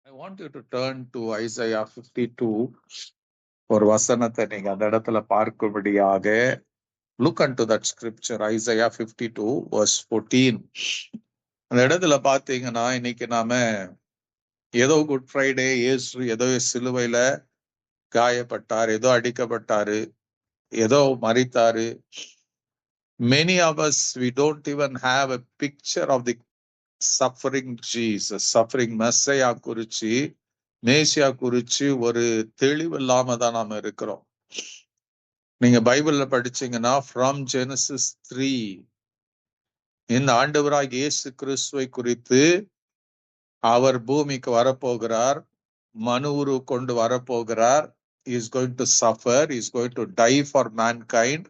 I want you to turn to Isaiah 52 ஒரு வசனத்தை நீங்க அந்த இடத்துல பார்க்கும்படியாக look unto that scripture, Isaiah 52 verse 14. அந்த இடத்துல பாத்தீங்கன்னா இன்னைக்கு நாம ஏதோ குட் ஃப்ரைடே இயேசு ஏதோ சிலுவையில காயப்பட்டார், ஏதோ அடிக்கப்பட்டாரு, ஏதோ மரித்தாரு. Many of us, we don't even have a picture of the suffering Jesus, suffering Messiah குறிச்சு, மேசியா குறிச்சு ஒரு தெளிவு இல்லாம தான் நாம இருக்கிறோம். நீங்க பைபிள்ல படிச்சீங்கன்னா ஃப்ரம் ஜெனசிஸ் 3 இந்த ஆண்டவராகிய இயேசு கிறிஸ்துவை குறித்து அவர் பூமிக்கு வரப்போகிறார், மனு உரு கொண்டு வரப்போகிறார், is going to suffer, is going to tie for mankind.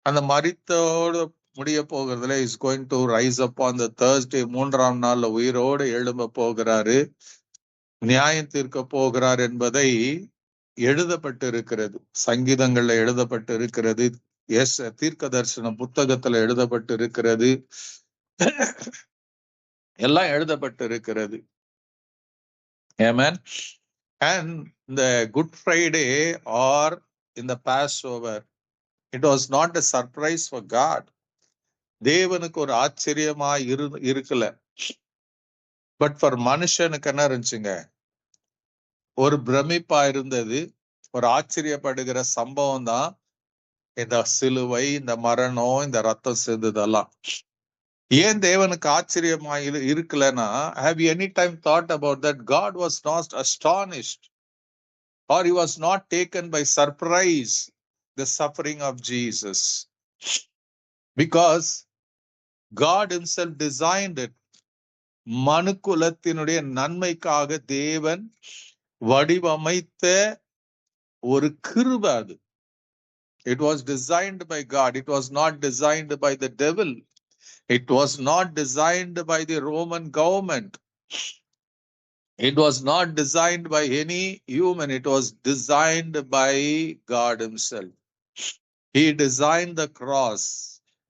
அந்த மரித்தோடு முடிய போகிறதுல is going to rice up on the Thursday, மூன்றாம் நாள்ல உயிரோடு எழும்ப போகிறாரு, நியாயம் தீர்க்க போகிறார் என்பதை எழுதப்பட்டு இருக்கிறது. சங்கீதங்கள்ல எழுதப்பட்டு இருக்கிறது, எஸ் தீர்க்க தரிசன புத்தகத்துல எழுதப்பட்டு இருக்கிறது, எல்லாம் எழுதப்பட்டு இருக்கிறது. Amen. And the Good Friday or in the Passover, it was not a surprise for God. தேவனுக்கு ஒரு ஆச்சரியமா இருக்கல. பட் ஃபார் மனுஷனுக்கு என்ன இருந்துச்சுங்க, ஒரு பிரமிப்பா இருந்தது, ஒரு ஆச்சரியப்படுகிற சம்பவம் தான் இந்த சிலுவை, இந்த மரணம், இந்த ரத்தம் செஞ்சதெல்லாம். ஏன் தேவனுக்கு ஆச்சரியமா இருக்கலன்னா, have you any time thought about that? God was not astonished or he was not taken by surprise the suffering of Jesus, because God himself designed it. மனுக்குலத்தினுடைய நன்மைக்காக தேவன் வடிவமைத்த ஒரு கிருபை அது. It was designed by God. It was not designed by the devil. It was not designed by the Roman government. It was not designed by any human. It was designed by God himself. He designed the cross.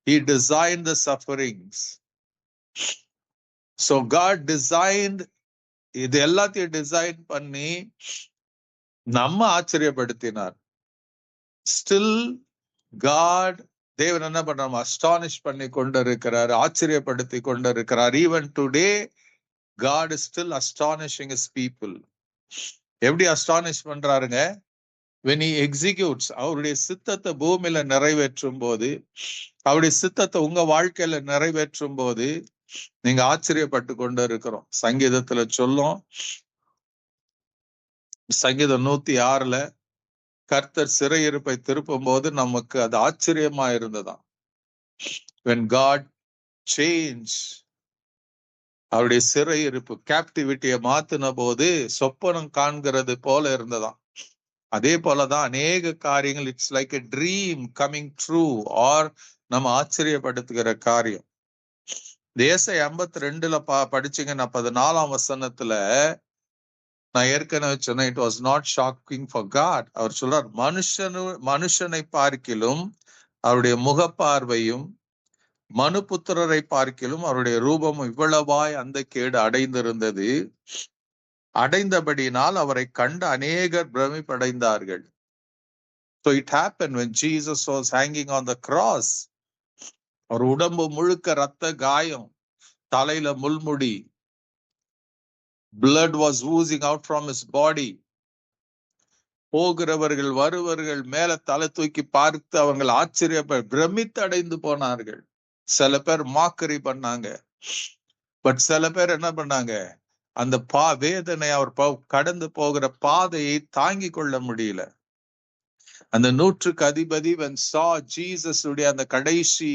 He designed the sufferings. So God designed, இது எல்லாத்தையும் design பண்ணி நம்ம ஆச்சரியப்படுத்தினார். Still God, தேவன் என்ன பண்றார், astonish பண்ணி கொண்டு இருக்கிறார், ஆச்சரியப்படுத்தி கொண்டு இருக்கிறார். Even today God is still astonishing his people. எப்படி அஸ்டானிஷ் பண்றாருங்க? when he executes, அவருடைய சித்தத்தை பூமியில நிறைவேற்றும் போது, அவருடைய சித்தத்தை உங்க வாழ்க்கையில நிறைவேற்றும் போது நீங்க ஆச்சரியப்பட்டு கொண்டு இருக்கிறோம். சங்கீதத்துல சொல்லும், சங்கீதம் 106ல கர்த்தர் சிறையிருப்பை திருப்பும் போது நமக்கு அது ஆச்சரியமா இருந்ததாம். when God changed, அவருடைய சிறையிருப்பு கேப்டிவிட்டியை மாத்தின போது சொப்பனம் காண்கிறது போல இருந்ததாம். அதே போலதான் அநேக காரியங்கள், it's like a dream coming true, or நம்ம ஆச்சரியப்படுத்துகிற காரியம். ஏசாயா 52ல படிச்சீங்கன்னா 14ஆம் வசனத்துல நான் ஏற்கனவே சொன்னேன், it was not shocking for God. அவர் சொல்றார், மனுஷனை பார்க்கிலும் அவருடைய முகப்பார்வையும் மனுபுத்திரரை பார்க்கிலும் அவருடைய ரூபமும் இவ்வளவாய் அந்த கேடு அடைந்திருந்தது. அடைந்தபடினால் அவரை கண்டு அநேகர் பிரமிப்படைந்தார்கள். So it happened when Jesus was hanging on the cross. அவர் உடம்பு முழுக்க ரத்த காயம், தலையில முள்முடி, blood was oozing out from his body. போகிறவர்கள் வருவர்கள் மேல தலை தூக்கி பார்த்து அவங்கள் பிரமித்து அடைந்து போனார்கள். சில பேர் மாக்கரி பண்ணாங்க, பட் சில பேர் என்ன பண்ணாங்க, அந்த வேதனை அவர் கடந்து போகிற பாதையை தாங்கி கொள்ள முடியல. அந்த 100க்கு அதிபதி when saw Jesus உடைய அந்த கடைசி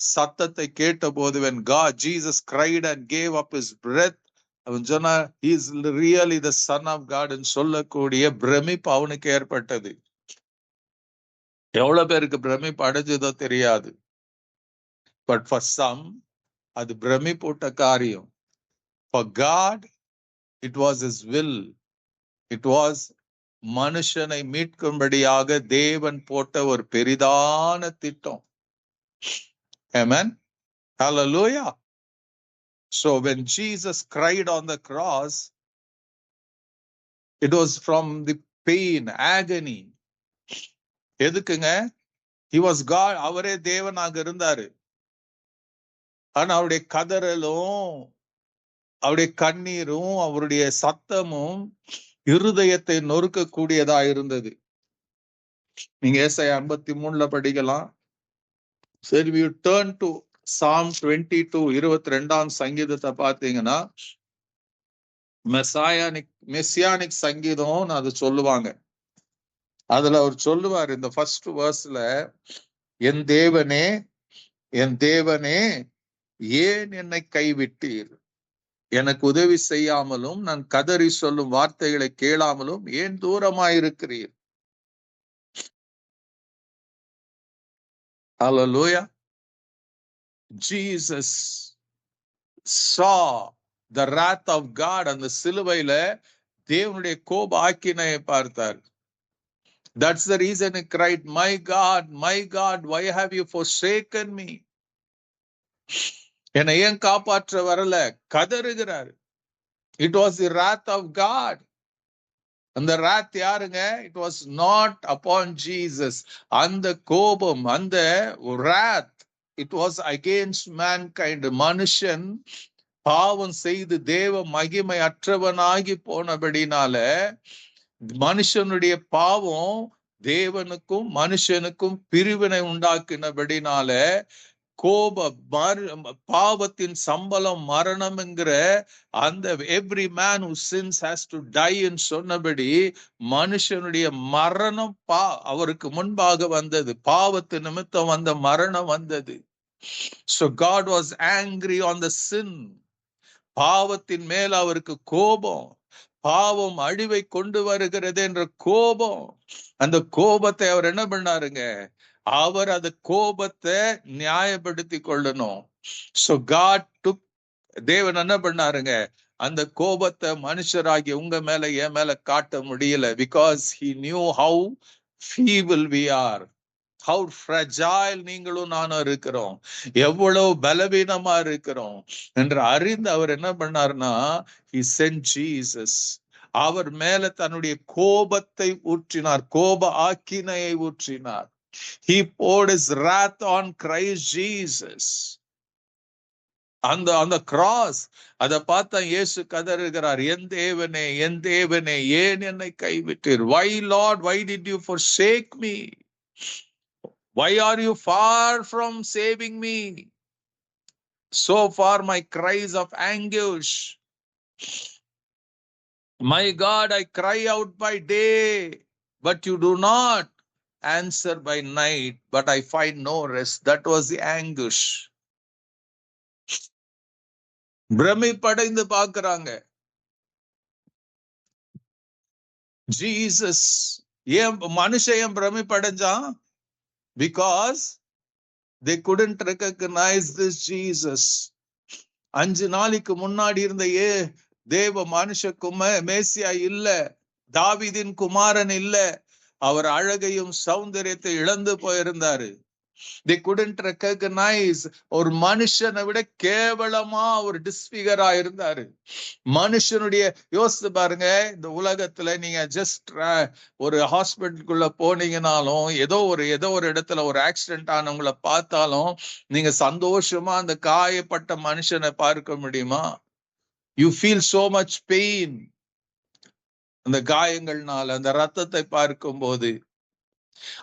சத்தத்தை கேட்ட போது, when Jesus cried and gave up his breath, அவன் சொன்னா he is really the son of God ன்னு சொல்லக்கூடிய பிரமிப்பு அவனுக்கு ஏற்பட்டது. எவ்வளவு பேருக்கு பிரமிப்பு அடைஞ்சதோ தெரியாது, பட் for some அது பிரமிப்பூட்ட காரியம். For God, it was his will. It was மனுஷனை மீட்கும்படியாக தேவன் போட்ட ஒரு பெரிதான திட்டம். Amen. Hallelujah. So when Jesus cried on the cross, It was from the pain, agony. எதுக்குங்க? He was God. அவரே தேவனாக இருந்தாரு. ஆனா அவருடைய கதறலும் அவருடைய கண்ணீரும் அவருடைய சத்தமும் இருதயத்தை நொறுக்கக்கூடியதா இருந்தது. நீங்க ஏசாயா 53 படிக்கலாம். சரி, we turn to Psalm 22, 22ஆம் சங்கீதத்தை பார்த்தீங்கன்னா மெசியானிக் சங்கீதம் அது சொல்லுவாங்க. அதுல அவர் சொல்லுவார் இந்த ஃபர்ஸ்ட் வேர்ஸ்ல, என் தேவனே என் தேவனே ஏன் என்னை கைவிட்டீர், எனக்கு உதவி செய்யாமலும் நான் கதறி சொல்லும் வார்த்தைகளை கேளாமலும் ஏன் தூரமாயிருக்கிறீர். Hallelujah. Jesus saw the wrath of God. அந்த சிலுவையில தேவனுடைய கோப ஆக்கினையை பார்த்தார். That's the reason he cried, my God, why have you forsaken me? என்னை ஏன் காப்பாற்ற வரல? கதறுகிறார். It was the wrath of God. அந்த wrath யாருங்க? It was not upon Jesus. அந்த கோபம், அந்த wrath, it was against mankind. மனுஷன் பாவம் செய்து தேவ மகிமை அற்றவனாகி போனபடினால மனுஷனுடைய பாவம் தேவனுக்கும் மனுஷனுக்கும் பிரிவினை உண்டாக்கினபடினால பாவத்தின் சம்பளம் மரணம் என்கிற அந்த every man who sins has to die ன்னு சொன்னபடி மனுஷனுடைய மரணம் அவருக்கு முன்பாக வந்தது. பாவத்து நிமித்தம் வந்த மரணம் வந்தது. So God was angry on the sin. பாவத்தின் மேல் அவருக்கு கோபம். பாவம் அழிவை கொண்டு வருகிறது என்ற கோபம். அந்த கோபத்தை அவர் என்ன பண்ணாருங்க? அவர் அந்த கோபத்தை நியாயப்படுத்தி கொள்ளணும். So God took, தேவன் என்ன பண்ணாருங்க? அந்த கோபத்தை மனுஷராகி உங்க மேல என் மேல காட்ட முடியல. Because he knew how feeble we are, how fragile நீங்களும் நானும் இருக்கிறோம், எவ்வளவு பலவீனமா இருக்கிறோம் என்று அறிந்து அவர் என்ன பண்ணாருன்னா, he sent Jesus. அவர் மேல தன்னுடைய கோபத்தை ஊற்றினார், கோப ஆக்கினையை ஊற்றினார். He poured his wrath on Christ Jesus. அந்த கிராஸ் அதை பார்த்தா இயேசு கதறுகிறார், என் தேவனே என் தேவனே ஏன் என்னை கைவிட்டீர்? Why Lord, why did you forsake me? Why are you far from saving me? So far my cries of anguish. My God, I cry out by day, but you do not answer by night, but I find no rest. That was the anguish. பிரமிப்படைந்து பார்க்கிறாங்க. Jesus ஏன் மனுஷன் பிரமிப்படைஞ்சான்? Because they couldn't recognize this Jesus. 5 நாளைக்கு முன்னாடி இருந்த தேவ மனுஷ மேசியா இல்ல, தாவீதின் குமாரன் இல்ல. அவர் அழகையும் சௌந்தரியத்தை இழந்து போயிருந்தாரு. They couldn't recognize. ஒரு மனுஷனை விட கேவலமா ஒரு டிஸ்பிகரா இருந்தாரு. மனுஷனுடைய யோசித்து பாருங்க, இந்த உலகத்துல நீங்க ஜஸ்ட் ஒரு ஹாஸ்பிட்டலுக்குள்ள போனீங்கனாலும் ஏதோ ஒரு இடத்துல ஒரு ஆக்சிடென்ட் ஆனவங்களை பார்த்தாலும் நீங்க சந்தோஷமா அந்த காயப்பட்ட மனுஷனை பார்க்க முடியுமா? You feel so much pain. அந்த காயங்கள்னால அந்த ரத்தத்தை பார்க்கும் போது.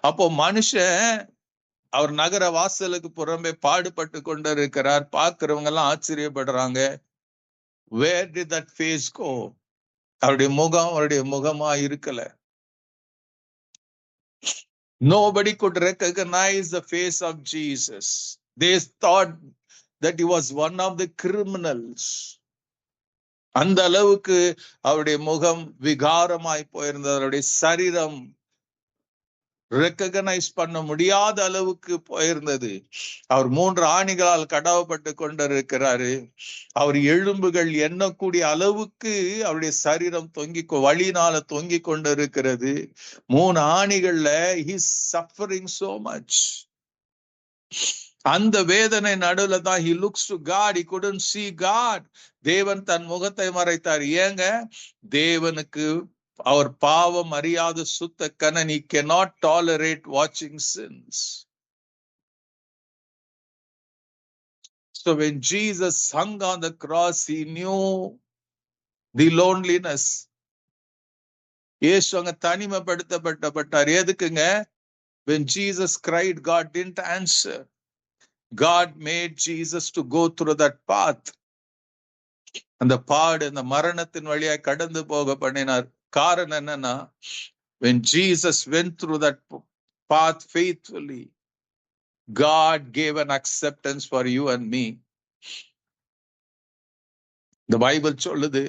அப்போ மனுஷன் அவர் நகர வாசலுக்கு புறம்பே பாடுபட்டு கொண்டு இருக்கிறார். பார்க்கிறவங்க எல்லாம் ஆச்சரியப்படுறாங்க. Where did that face go? அவருடைய முகம் அவருடைய முகமா இருக்கல. Nobody could recognize the face of Jesus. They thought that he was one of the criminals. அந்த அளவுக்கு அவருடைய முகம் விகாரமாய் போயிருந்தது. அவருடைய சரீரம் ரெக்கக்னைஸ் பண்ண முடியாத அளவுக்கு போயிருந்தது. அவர் 3 ஆணிகளால் கடவப்பட்டு கொண்டிருக்கிறாரு. அவர் எலும்புகள் எண்ணக்கூடிய அளவுக்கு அவருடைய சரீரம் வழியினால தொங்கி கொண்டிருக்கிறது. 3 ஆணிகள்ல he is suffering so much. அந்த வேதனை நடுவுல தான் he looks to God. He couldn't see God. தேவன் தன் முகத்தை மறைத்தார். ஏங்க? தேவனுக்கு அவர் பாவம் அறியாத சுத்த கணன். He cannot tolerate watching sins. So when Jesus hung on the cross, he knew the loneliness. இயேசு அங்க தனிமைப்படுத்தப்பட்டார். எதுக்குங்க? When Jesus cried, God didn't answer. God made Jesus to go through that path. அந்த பாடு, அந்த மரணத்தின் வழியா கடந்து போக பண்ணினார். காரணம் என்னன்னா, when Jesus went through that path faithfully, God gave an acceptance for you and me. The Bible சொல்லுது,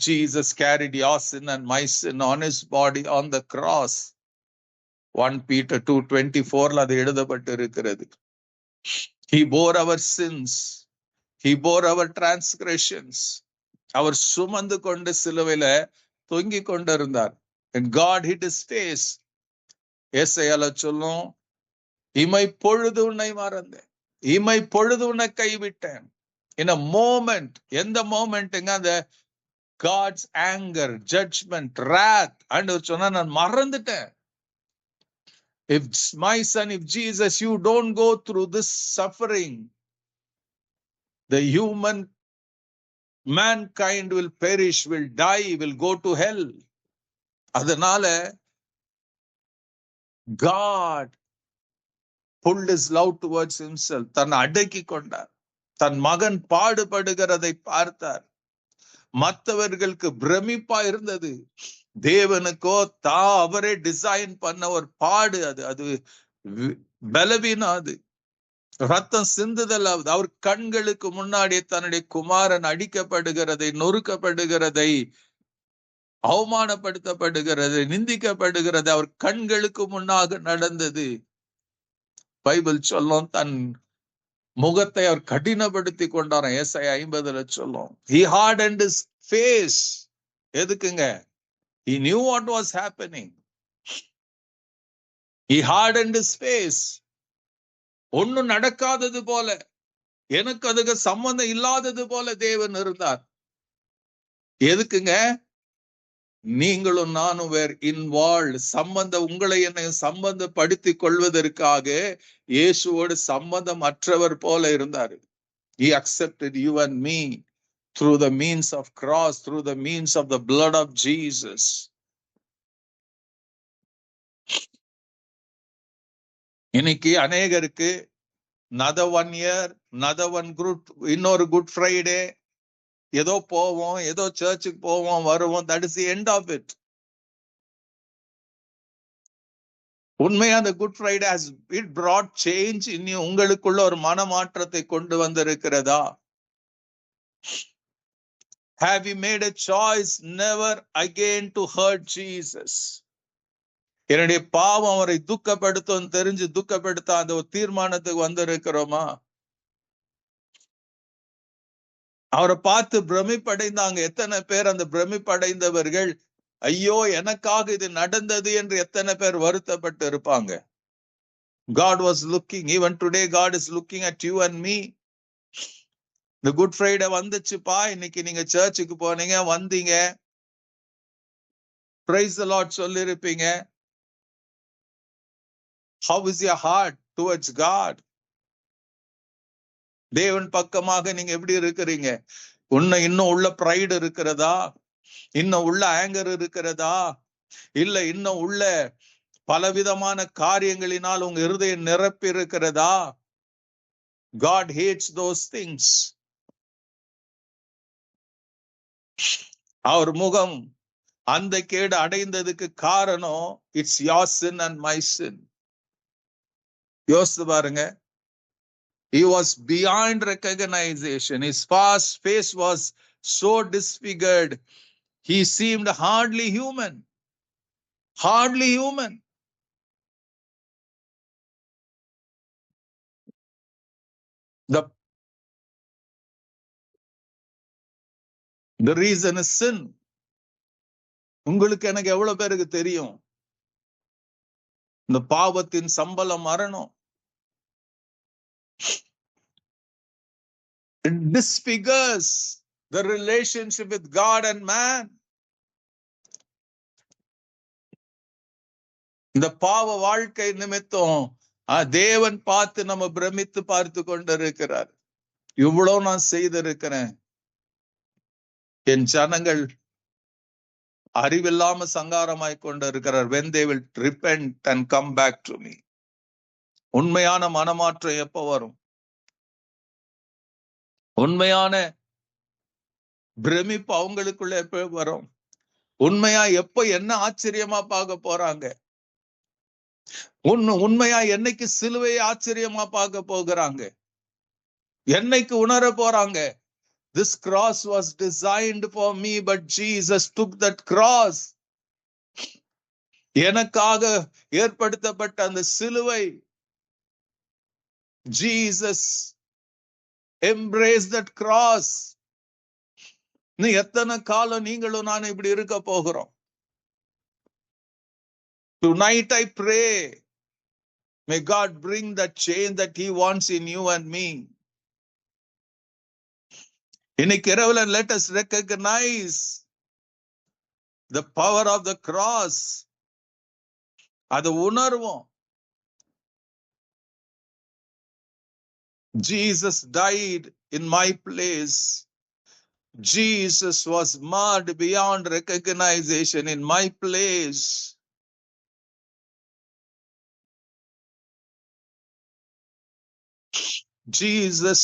Jesus carried your sin and my sin on his body on the cross. 1 Peter 2:24 அது எழுதப்பட்டு இருக்கிறது. He bore our sins. He bore our transgressions. அவர் சுமந்து கொண்டு சிலுவையில தொங்கிக் கொண்டிருந்தார். And God hid his face. ஏசாயால சொல்லும், இமை பொழுது உன்னை மறந்தேன், இமை பொழுது உன்னை கைவிட்டேன். In a moment, எந்த மோமெண்ட்டுங்க? அந்த God's anger, judgment, wrath, ஆண்டவர் சொன்னா நான் மறந்துட்டேன். If my son, if Jesus, you don't go through this suffering, the human mankind will perish, will die, will go to hell. அதனால God pulled his love towards himself. தன்னை அடக்கி கொண்டார். தன் மகன் பாடுபடுகிறதை பார்த்தார். மற்றவர்களுக்கு பிரமிப்பா இருந்தது. தேவனுக்கோ அவரே டிசைன் பண்ண ஒரு பாடு. அது பலவீனம். அது ரத்தம் சிந்துதல். அவர் கண்களுக்கு முன்னாடி தன்னுடைய குமாரன் அடிக்கப்படுகிறதை, நொறுக்கப்படுகிறதை, அவமானப்படுத்தப்படுகிறது, நிந்திக்கப்படுகிறது அவர் கண்களுக்கு முன்னாக நடந்தது. பைபிள் சொல்லும், தன் முகத்தை அவர் கடினப்படுத்தி கொண்டாராம். ஏசாயா 50 சொல்லும், he hardened his face. எதுக்குங்க? he knew what was happening. he hardened his face. ஒன்னும் நடக்காதது போல, எனக்கு அதுக்கு சம்பந்தம் இல்லாதது போல தேவன் இருந்தார். எதுக்குங்க? நீங்களும் நானும் வேர் இன்வால்வ், சம்பந்தம், உங்களை என்னை சம்பந்தப்படுத்திக் கொள்வதற்காக இயேசுவோடு சம்பந்தம் அற்றவர் போல இருந்தார். He accepted you and me through the means of cross, through the means of the blood of Jesus. இன்னைக்கு அநேகருக்கு another 1 year, another one group, இன்னொரு குட் ஃப்ரைடே, ஏதோ போவோம், ஏதோ சர்ச்சுக்கு போவோம், வருவோம். that is the end of it. உண்மையா அந்த good Friday has it brought change in you? உங்களுக்குள்ள ஒரு மனமாற்றத்தை கொண்டு வந்திருக்கிறதா? Have you made a choice never again to hurt Jesus? என்னுடைய பாவம் அவரை துக்கப்படுத்தும் தெரிஞ்சு துக்கப்படுத்த அந்த ஒரு தீர்மானத்துக்கு வந்திருக்கிறோமா? அவரை பார்த்து பிரமிப்படைந்தாங்க எத்தனை பேர்? அந்த பிரமிப்படைந்தவர்கள், ஐயோ எனக்காக இது நடந்தது என்று எத்தனை பேர் வருத்தப்பட்டு இருப்பாங்க? God was looking. Even today God is looking at you and me. இந்த குட் ஃப்ரைடே வந்துச்சுப்பா, இன்னைக்கு நீங்க சர்ச்சுக்கு போனீங்க, வந்தீங்க, praise the Lord சொல்லிருப்பீங்க. How is your heart towards God? தேவன் பக்கமாக நீங்க எப்படி இருக்கிறீங்க? இன்னும் உள்ள பிரைடு இருக்கிறதா? இன்னும் உள்ள ஆங்கர் இருக்கிறதா? இல்ல இன்னும் உள்ள பலவிதமான காரியங்களினால் உங்க இருதயம் நிரப்பி இருக்கிறதா? God hates those things. அவர் முகம் அந்த கேடு அடைந்ததுக்கு காரணம், it's your sin and my sin. யோசித்து பாருங்க. He was beyond recognition. His face was so disfigured. He seemed hardly human. Hardly human. The reason is sin. உங்களுக்கு எனக்கு எவ்வளவு பேருக்கு தெரியும்? இந்த பாவத்தின் சம்பளம் மரணம். It disfigures the relationship with God and man. இந்த பாவ வாழ்க்கை நிமித்தம் தேவன் பார்த்து நம்ம பிரமித்து பார்த்து கொண்டிருக்கிறார். இவ்வளவு நான் செய்திருக்கிறேன், என் ஜனங்கள் அறிவில்லாம சங்காரமாய் கொண்டிருக்கிறார். when they will repent and come back to me. உண்மையான மனமாற்றம் எப்ப வரும்? உண்மையான பிரமிப்பு அவங்களுக்குள்ள எப்ப வரும்? உண்மையா எப்ப என்ன ஆச்சரியமா பார்க்க போறாங்க? உண்மையா என்னைக்கு சிலுவை ஆச்சரியமா பார்க்க போகிறாங்க? என்னைக்கு உணர போறாங்க? This cross was designed for me, but Jesus took that cross. எனக்காக ஏற்படுத்தப்பட்ட அந்த சிலுவை, Jesus embraced that cross. நீ எத்தனை காலம் நீங்களும் நான் இப்படி இருக்க போகிறோம்? Tonight I pray, may God bring that change that He wants in you and me. இன்னைக்கு இரவுல let us recognize the power of the cross. அது உணர்வோம். Jesus died in my place. Jesus was marred beyond recognition in my place. Jesus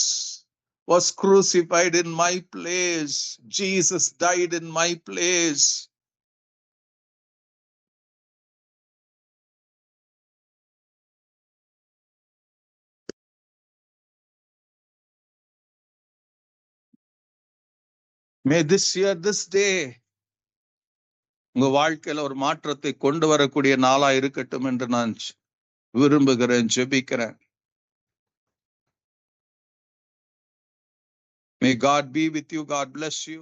was crucified in my place. Jesus died in my place. May this year, this day, உங்க வாழ்க்கையில ஒரு மாற்றத்தை கொண்டு வரக்கூடிய நாளா இருக்கட்டும் என்று நான் விரும்புகிறேன், ஜெபிக்கிறேன். May God be with you. God bless you.